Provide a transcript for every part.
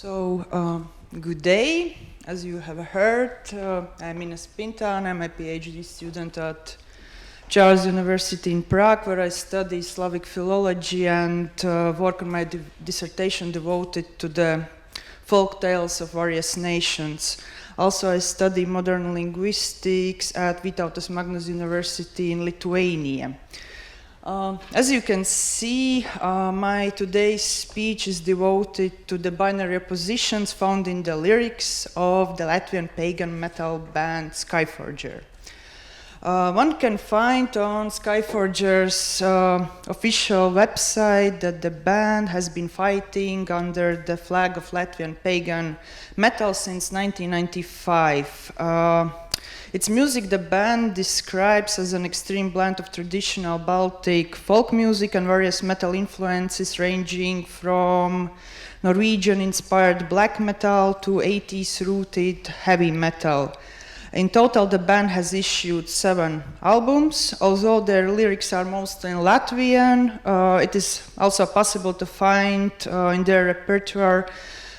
Good day. As you have heard, I'm Inese Pintāne. I'm a PhD student at Charles University in Prague, where I study Slavic philology and work on my dissertation devoted to the folk tales of various nations. Also, I study modern linguistics at Vytautas Magnus University in Lithuania. As you can see, my today's speech is devoted to the binary oppositions found in the lyrics of the Latvian pagan metal band Skyforger. One can find on Skyforger's official website that the band has been fighting under the flag of Latvian pagan metal since 1995. Its music the band describes as an extreme blend of traditional Baltic folk music and various metal influences ranging from Norwegian-inspired black metal to 80s-rooted heavy metal. In total, the band has issued 7 albums. Although their lyrics are mostly in Latvian, it is also possible to find in their repertoire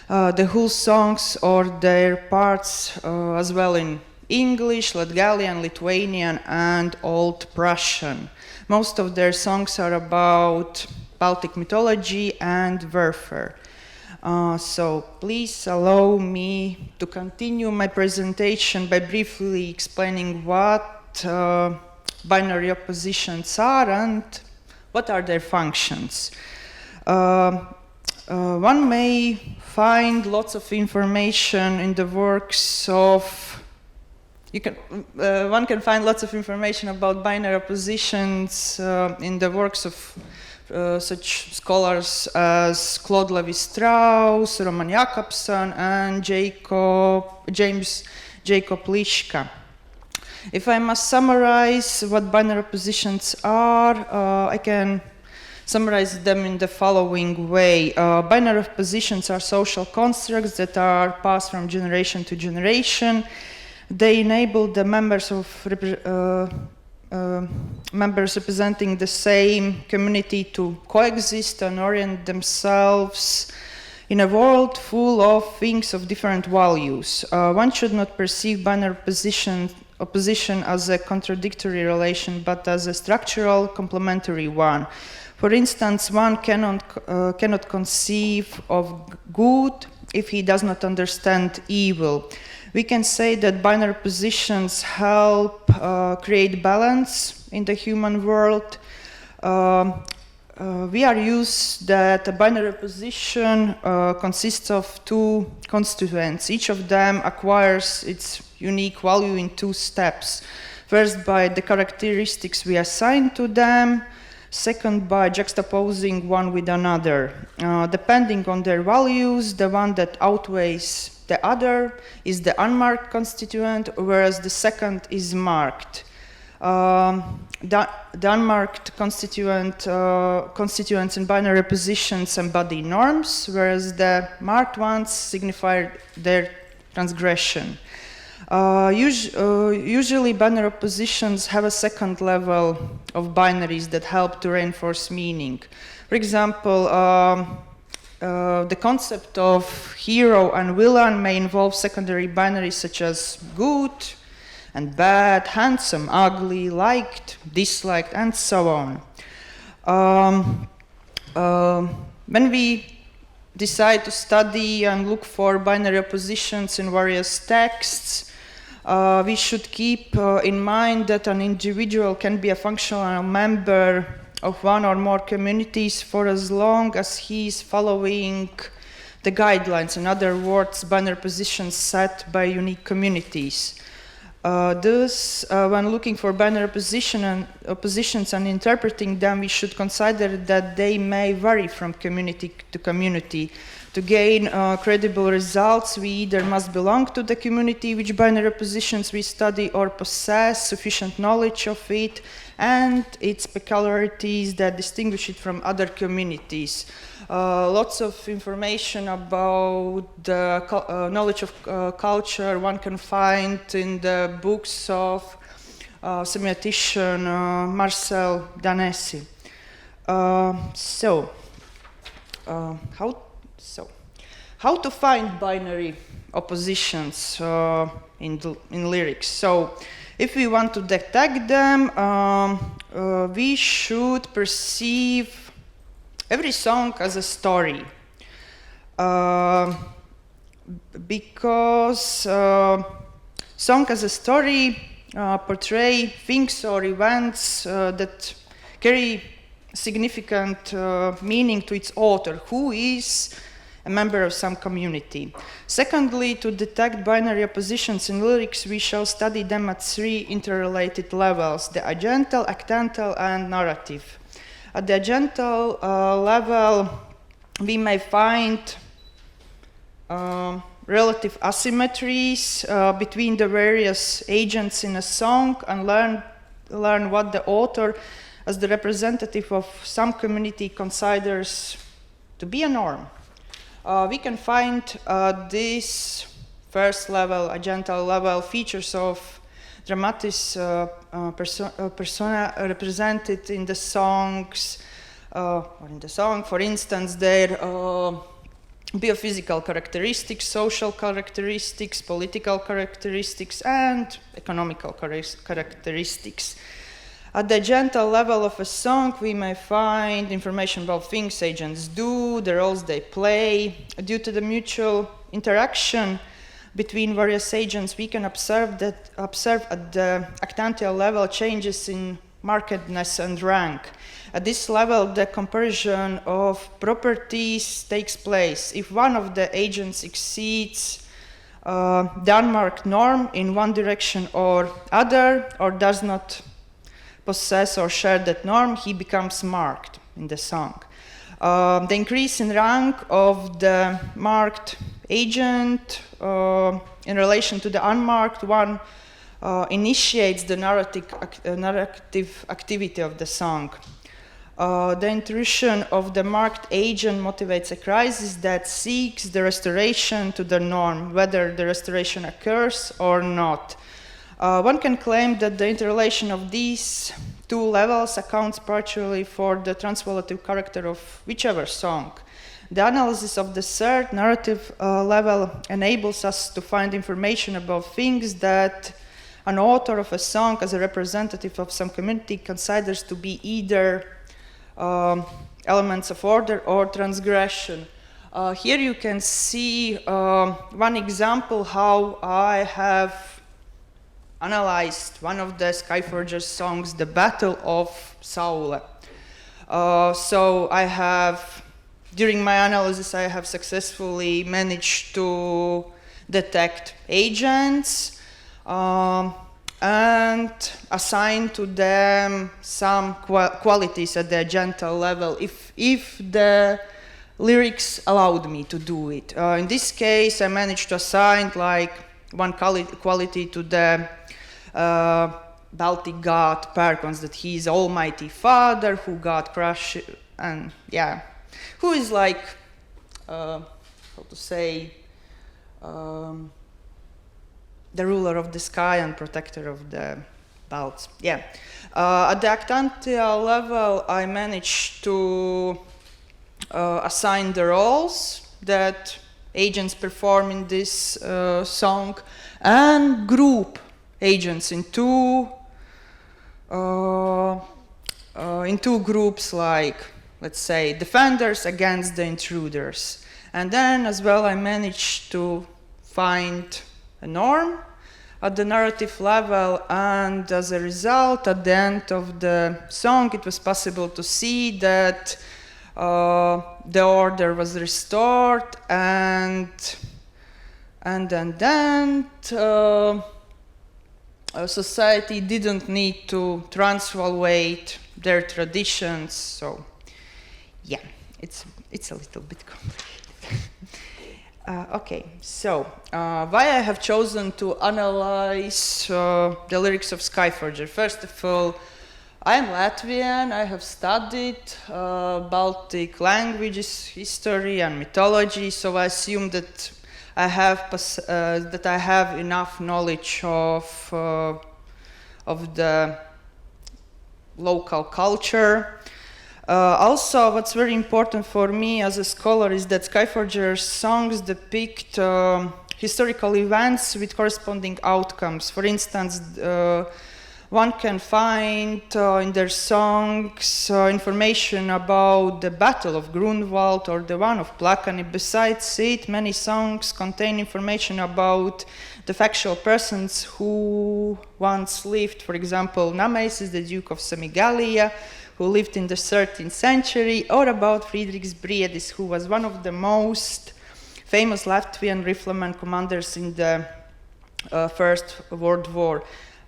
the whole songs or their parts as well in English, Latgalian, Lithuanian, and Old Prussian. Most of their songs are about Baltic mythology and warfare. So please allow me to continue my presentation by briefly explaining what binary oppositions are and what are their functions. One may find lots of information in the works of one can find lots of information about binary oppositions in the works of such scholars as Claude Lévi-Strauss, Roman Jakobson, and James Jacob Liška. If I must summarize what binary oppositions are, I can summarize them in the following way. Binary oppositions are social constructs that are passed from generation to generation. They enable the members representing the same community to coexist and orient themselves in a world full of things of different values. One should not perceive binary opposition as a contradictory relation, but as a structural, complementary one. For instance, one cannot conceive of good if he does not understand evil. We can say that binary positions help create balance in the human world. We are used that a binary position consists of 2 constituents. Each of them acquires its unique value in 2 steps. First, by the characteristics we assign to them. Second, by juxtaposing one with another. Depending on their values, the one that outweighs the other is the unmarked constituent, whereas the second is marked. The unmarked constituents in binary positions embody norms, whereas the marked ones signify their transgression. Usually binary positions have a second level of binaries that help to reinforce meaning. For example, the concept of hero and villain may involve secondary binaries such as good and bad, handsome, ugly, liked, disliked, and so on. When we decide to study and look for binary oppositions in various texts, we should keep in mind that an individual can be a functional member of one or more communities for as long as he is following the guidelines, in other words, binary positions set by unique communities. Thus, when looking for binary oppositions and interpreting them, we should consider that they may vary from community to community. To gain credible results, we either must belong to the community which binary oppositions we study or possess sufficient knowledge of it and its peculiarities that distinguish it from other communities. Lots of information about the knowledge of culture one can find in the books of semiotician Marcel Danesi. how to find binary oppositions in lyrics. So if we want to detect them, we should perceive every song as a story. Because song as a story portray things or events that carry significant meaning to its author, who is a member of some community. Secondly, to detect binary oppositions in lyrics, we shall study them at 3 interrelated levels: the agental, actantal, and narrative. At the agental level, we may find relative asymmetries between the various agents in a song and learn what the author, as the representative of some community, considers to be a norm. We can find this first level, agental level, features of dramatis persona represented in the songs, or in the song. For instance, their biophysical characteristics, social characteristics, political characteristics, and economical characteristics. At the agental level of a song, we may find information about things agents do, the roles they play. Due to the mutual interaction between various agents, we can observe at the actantial level changes in markedness and rank. At this level, the comparison of properties takes place. If one of the agents exceeds the unmarked norm in one direction or other, or does not possess or share that norm, he becomes marked in the song. The increase in rank of the marked agent in relation to the unmarked one initiates the narrative activity of the song. The intrusion of the marked agent motivates a crisis that seeks the restoration to the norm, whether the restoration occurs or not. One can claim that the interrelation of these two levels accounts partially for the transvolative character of whichever song. The analysis of the third narrative level enables us to find information about things that an author of a song, as a representative of some community, considers to be either elements of order or transgression. Here you can see one example how I have analyzed one of the Skyforger songs, The Battle of Saule. So I have, during my analysis, I have successfully managed to detect agents and assign to them some qualities at the agental level if the lyrics allowed me to do it. In this case, I managed to assign like one quality to the Baltic god Perkons, that he is Almighty Father who got crushed, and yeah, who is like, how to say, the ruler of the sky and protector of the Balts. Yeah. At the actantial level, I managed to assign the roles that agents perform in this song and group agents in two groups, like, let's say, defenders against the intruders. And then as well I managed to find a norm at the narrative level, and as a result, at the end of the song, it was possible to see that the order was restored, and then society didn't need to transvaluate their traditions. So yeah, it's a little bit complicated. Okay, so why I have chosen to analyze the lyrics of Skyforger. First of all, I am Latvian. I have studied Baltic languages, history, and mythology. So I assume that I have enough knowledge of the local culture. Also, what's very important for me as a scholar is that Skyforger's songs depict historical events with corresponding outcomes. For instance, one can find in their songs information about the Battle of Grunwald or the one of Plakani. Besides it, many songs contain information about the factual persons who once lived. For example, Namesis, the Duke of Semigalia, who lived in the 13th century, or about Friedrichs Briedis, who was one of the most famous Latvian rifleman commanders in the First World War.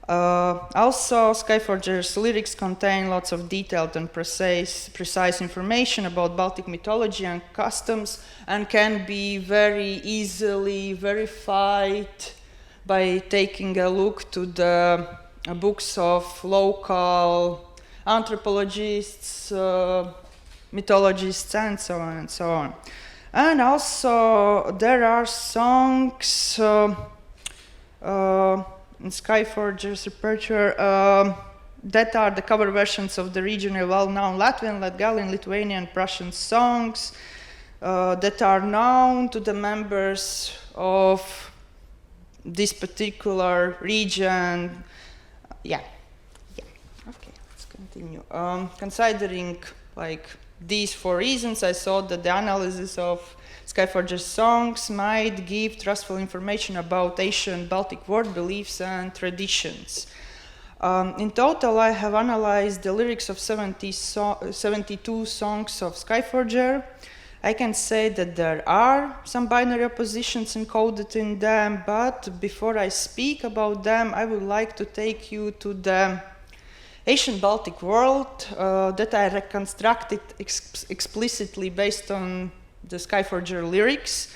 Also, Skyforger's lyrics contain lots of detailed and precise information about Baltic mythology and customs, and can be very easily verified by taking a look to the books of local anthropologists, mythologists, and so on and so on. And also there are songs in Skyforger's repertoire that are the cover versions of the regionally well-known Latvian, Latgalian, Lithuanian, Prussian songs that are known to the members of this particular region. Yeah. Okay, let's continue. Considering like these four reasons, I thought that the analysis of Skyforger's songs might give trustful information about ancient Baltic world beliefs and traditions. In total, I have analyzed the lyrics of 72 songs of Skyforger. I can say that there are some binary oppositions encoded in them, but before I speak about them, I would like to take you to the ancient Baltic world that I reconstructed explicitly based on the Skyforger lyrics.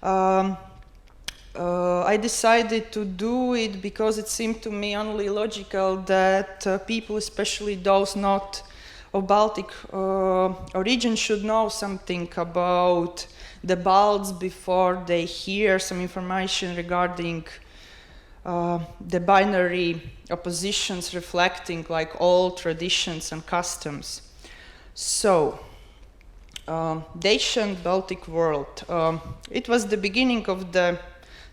I decided to do it because it seemed to me only logical that people, especially those not of Baltic origin, should know something about the Balts before they hear some information regarding the binary oppositions reflecting like all traditions and customs. So, the ancient Baltic world. It was the beginning of the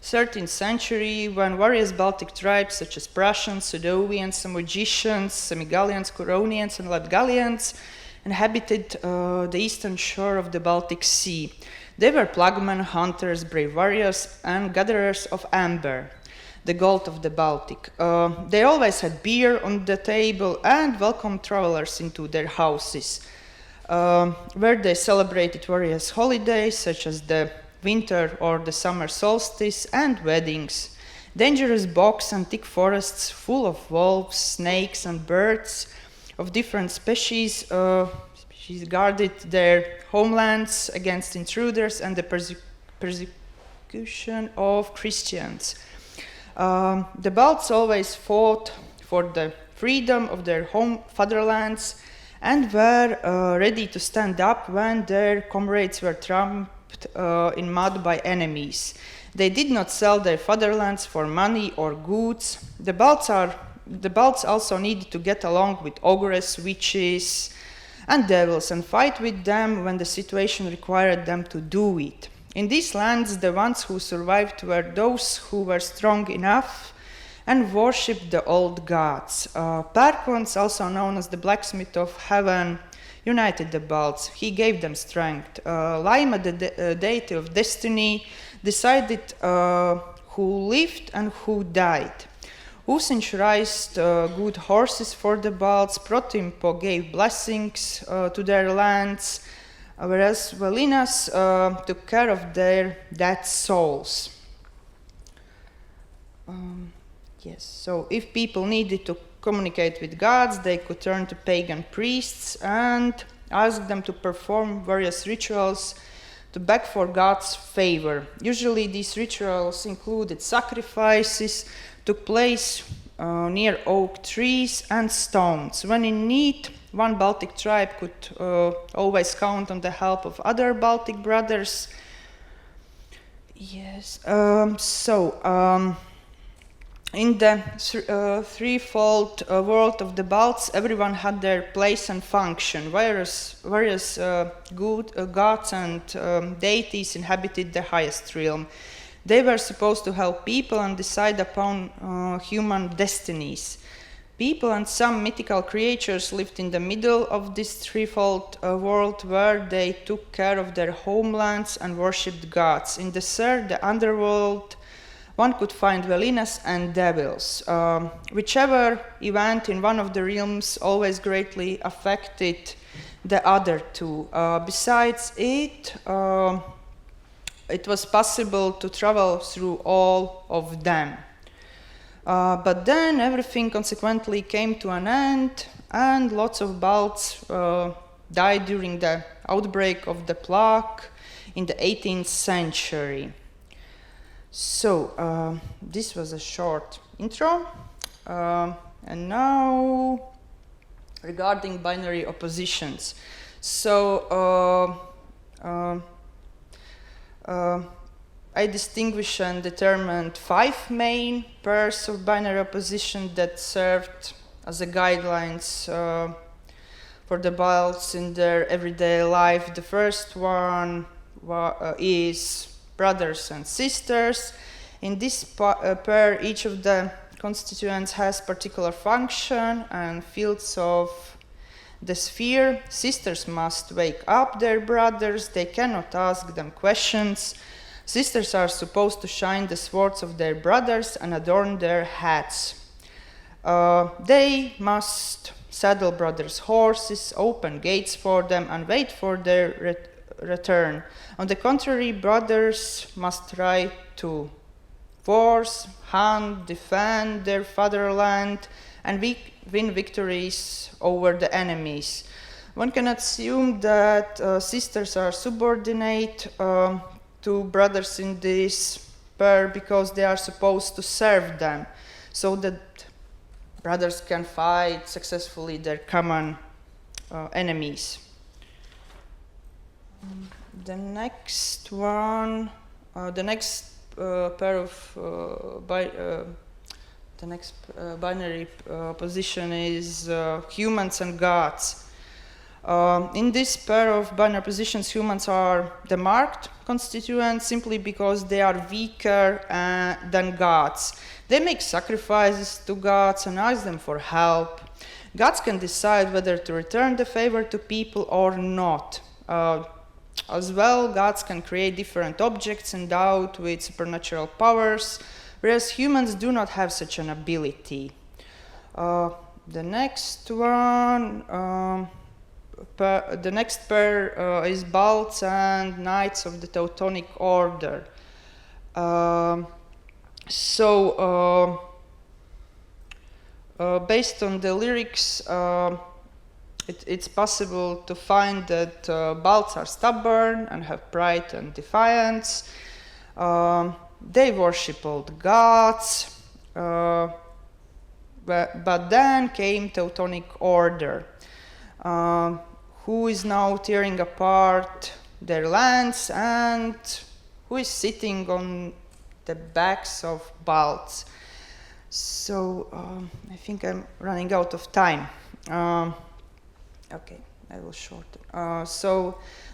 13th century when various Baltic tribes such as Prussians, Sudovians, Samogitians, Semigalians, Curonians, and Latgalians inhabited the eastern shore of the Baltic Sea. They were plugmen, hunters, brave warriors, and gatherers of amber, the gold of the Baltic. They always had beer on the table and welcomed travelers into their houses, where they celebrated various holidays such as the winter or the summer solstice and weddings. Dangerous bogs and thick forests full of wolves, snakes, and birds of different species guarded their homelands against intruders and the persecution of Christians. The Balts always fought for the freedom of their home fatherlands and were ready to stand up when their comrades were trampled in mud by enemies. They did not sell their fatherlands for money or goods. The Balts also needed to get along with ogres, witches, and devils and fight with them when the situation required them to do it. In these lands, the ones who survived were those who were strong enough and worshipped the old gods. Perkons, also known as the blacksmith of heaven, united the Balts. He gave them strength. Laima, the deity of destiny, decided who lived and who died. Usinš raised good horses for the Balts. Protimpo gave blessings to their lands, whereas Velinas took care of their dead souls. Yes, so if people needed to communicate with gods, they could turn to pagan priests and ask them to perform various rituals to beg for God's favor. Usually these rituals included sacrifices, took place near oak trees and stones. When in need, one Baltic tribe could always count on the help of other Baltic brothers. Yes, In the threefold world of the Balts, everyone had their place and function. Various gods and deities inhabited the highest realm. They were supposed to help people and decide upon human destinies. People and some mythical creatures lived in the middle of this threefold world, where they took care of their homelands and worshipped gods. In the third, the underworld, one could find Velinas and devils. Whichever event in one of the realms always greatly affected the other two. Besides it was possible to travel through all of them. But then everything consequently came to an end, and lots of Balts died during the outbreak of the plague in the 18th century. So, this was a short intro, and now regarding binary oppositions. So, I distinguished and determined 5 main pairs of binary opposition that served as a guidelines for the Balts in their everyday life. The first one is brothers and sisters. In this pair, each of the constituents has particular function and fields of the sphere. Sisters must wake up their brothers. They cannot ask them questions. Sisters are supposed to shine the swords of their brothers and adorn their hats. They must saddle brothers' horses, open gates for them, and wait for their return. On the contrary, brothers must try to force, hunt, defend their fatherland, and win victories over the enemies. One can assume that sisters are subordinate to brothers in this pair because they are supposed to serve them, so that brothers can fight successfully their common enemies. The next one, the next pair of the next binary position is humans and gods. In this pair of binary positions, humans are the marked constituents simply because they are weaker than gods. They make sacrifices to gods and ask them for help. Gods can decide whether to return the favor to people or not. As well, gods can create different objects endowed with supernatural powers, whereas humans do not have such an ability. The next one, the next pair is Balts and Knights of the Teutonic Order. Based on the lyrics, it's possible to find that Balts are stubborn and have pride and defiance. They worship old gods, but then came Teutonic Order, who is now tearing apart their lands and who is sitting on the backs of Balts. So I think I'm running out of time. Okay, I will shorten.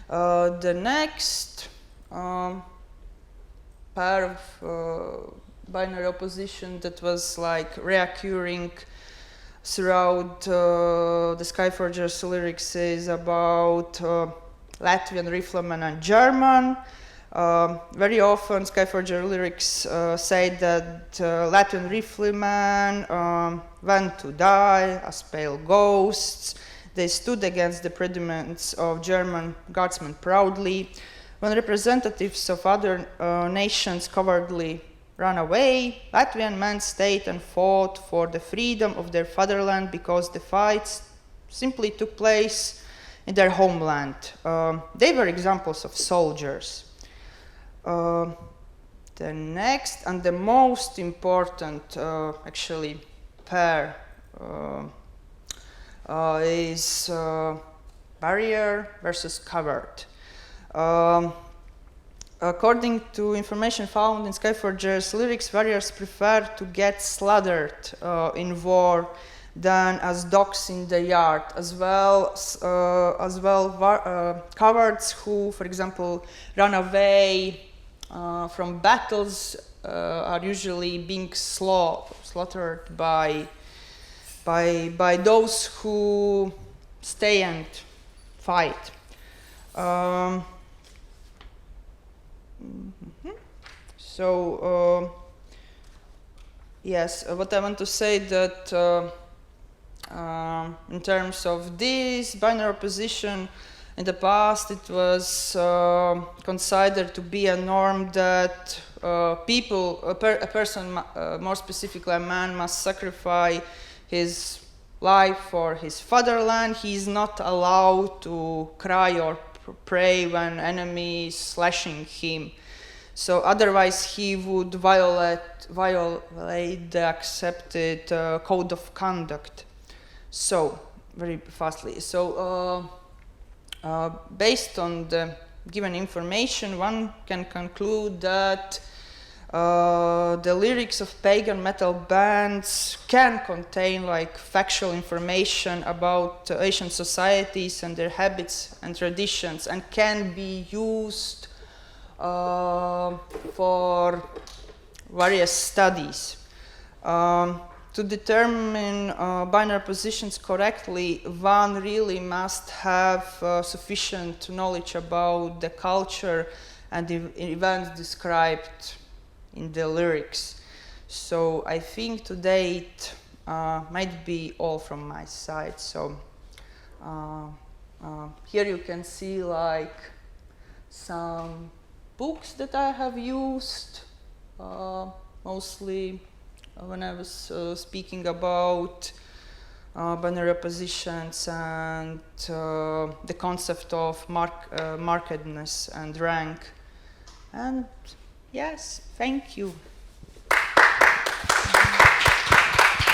The next pair of binary opposition that was like reoccurring throughout the Skyforger's lyrics is about Latvian riflemen and German. Very often Skyforger lyrics say that Latvian riflemen went to die as pale ghosts. They stood against the predicaments of German guardsmen proudly. When representatives of other nations cowardly ran away, Latvian men stayed and fought for the freedom of their fatherland because the fights simply took place in their homeland. They were examples of soldiers. The next and the most important, actually, pair is barrier versus covered. According to information found in Skyforger's lyrics, warriors prefer to get slaughtered in war than as dogs in the yard. As well, cowards who, for example, run away from battles are usually being slaughtered by those who stay and fight. So, yes, what I want to say that in terms of this binary opposition, in the past it was considered to be a norm that a person, more specifically a man, must sacrifice his life for his fatherland. He is not allowed to cry or pray when enemy is slashing him. So otherwise he would violate the accepted code of conduct. So, very fastly. So, based on the given information, one can conclude that the lyrics of pagan metal bands can contain like factual information about ancient societies and their habits and traditions, and can be used for various studies. To determine binary positions correctly, one really must have sufficient knowledge about the culture and the events described in the lyrics. So I think today it might be all from my side. So here you can see like some books that I have used, mostly when I was speaking about binary oppositions and the concept of markedness and rank. And yes, thank you.